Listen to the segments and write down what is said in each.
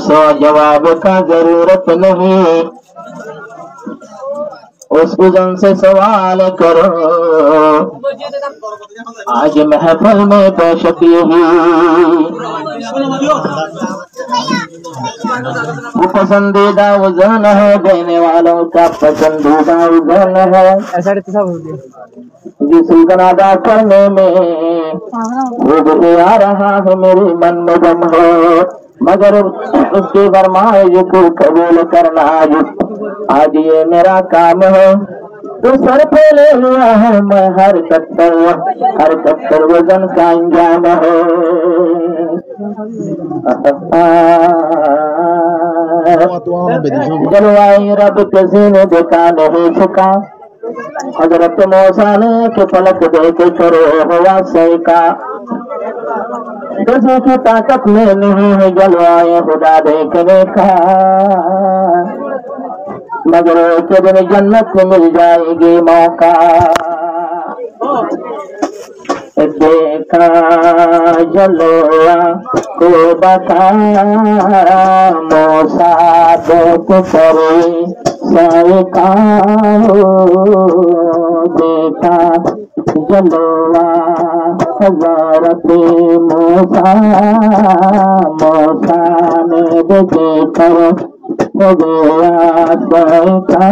सौ जवाब का जरूरत नहीं, उस उजन से सवाल करो। आज महफिल में बेशक यही वो पसंदीदा उजन है, देने वालों का पसंदीदा उजन है। जिस अदा करने में खूब आ रहा है, मेरे मन में दम है, मगर उसकी फरमाइश को कबूल करना आज ये मेरा काम है। तो सर पे ले लिया है मैं हर कत्तर वजन का अंजाम है। जलवाई रब किसी ने देखा नहीं सका, हजरत मौसा ने के पलक दे के करे हुआ सेका। किसी की ताकत में नहीं है जलवाए खुदा देखने का, मगर एक दिन जन्नत में मिल जाएगी मौका। देखा जलवा को बता मौसा देख करे सेका, देखा जलवा हज़रत मूसा ने देखकर हो गया सेका।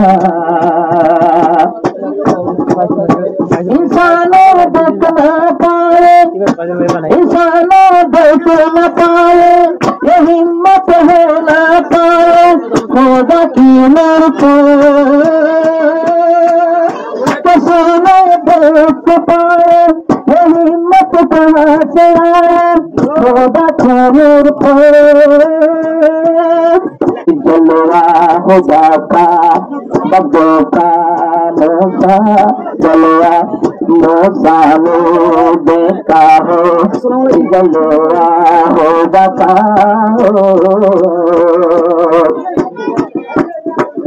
इंसानों देख न पाए, इंसानों देख न पाए, ये हिम्मत हो न पाए खुदा की मेरे को। किसानों देख पाए ये हिम्मत कहाँ से आए खुदा की मेरे को। जलवा खुदा का बब्बो का मौसा, जलवा मौसा ने देखा हो, जलवा हो बताओ।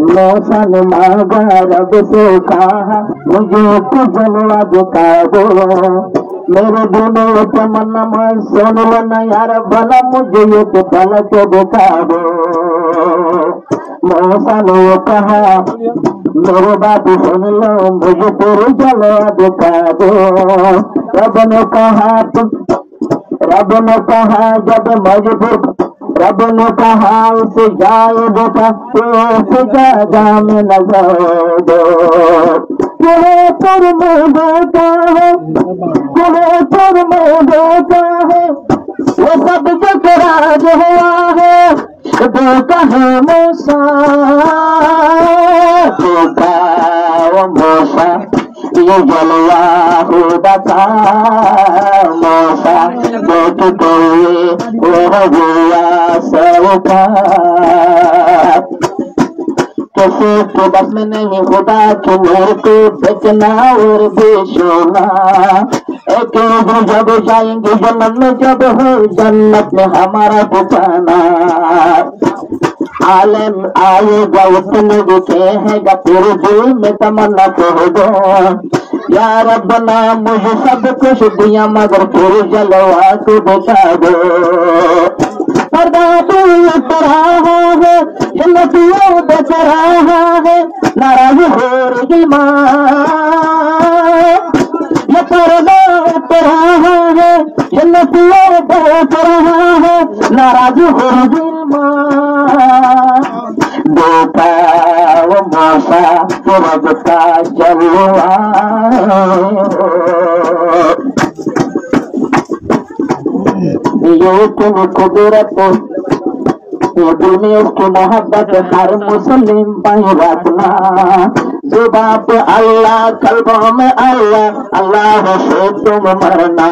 मौसा ने मांगा रब से कहा मुझे तो जलवा दिखा दो, मेरे दिल में तमन्ना मैं सुन लो न यार भला मुझे ये तो पलक दिखा दो। मौसा ने कहा मेरे बात सुन लो मुझे तेरे जलवा दिखा दो। रब ने कहा जब मजबूर, रब ने कहा उसे जाए बेटा उसे जगह में नजर दो। तुम्हें पर में देता है, तुम्हें पर में देता है, वो सब जग राज हुआ है। देखा है मूसा, देखा वो मूसा ये जलवा खुदा का। मौसा देखते हुए हो गया सेका। किसी के बस में नहीं खुदा के मेरे को बेचना और बेचना। एक दिन जब जाएंगे जन्नत में, जब हो जन्नत में हमारा ठिकाना। आलम आएगा उतने भी कहेगा तेरे दिल में तमन्ना कह दो। या रब्बना मुझे सब कुछ दिया मगर तेरे जलवा को दिखा दो। पर्दा तू उठ रहा है, जन्नतियों देख रहा है, नाराज हो रही माँ। ये पर्दा उठ रहा है, जन्नतियों देख रहा है, नाराज हो रही माँ। देखा वो मौसा रब का जलवा, ये तुम कुदरत ये दिल में उसकी मोहब्बत हर मुस्लिम पर रखना। जुबां पे अल्लाह कल्बों में अल्लाह, अल्लाह से तुम मरना।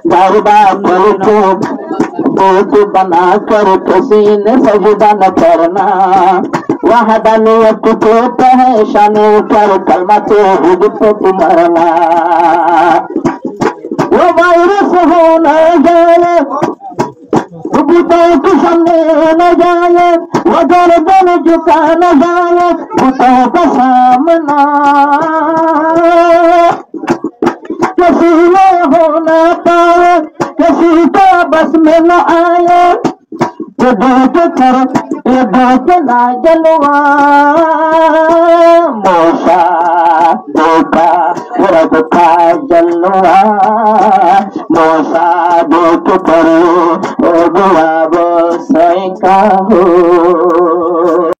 दरबा मिल को बोझ बना कर किसी ने सजदा न करना। वहदानियत को पहचान कर कलमा तौहीद पे तुम मरना। वो वायरस हो न जाए, बुतों के सामने न जाए, वो गर्दन झुका न जाए बुतों का सामना। किसी में हो न पाए किसी का बस में न आया तो देख कर ये देखना जलवा मोशा देखा रब का जलवा मोशा देख कर गुलाब से का हो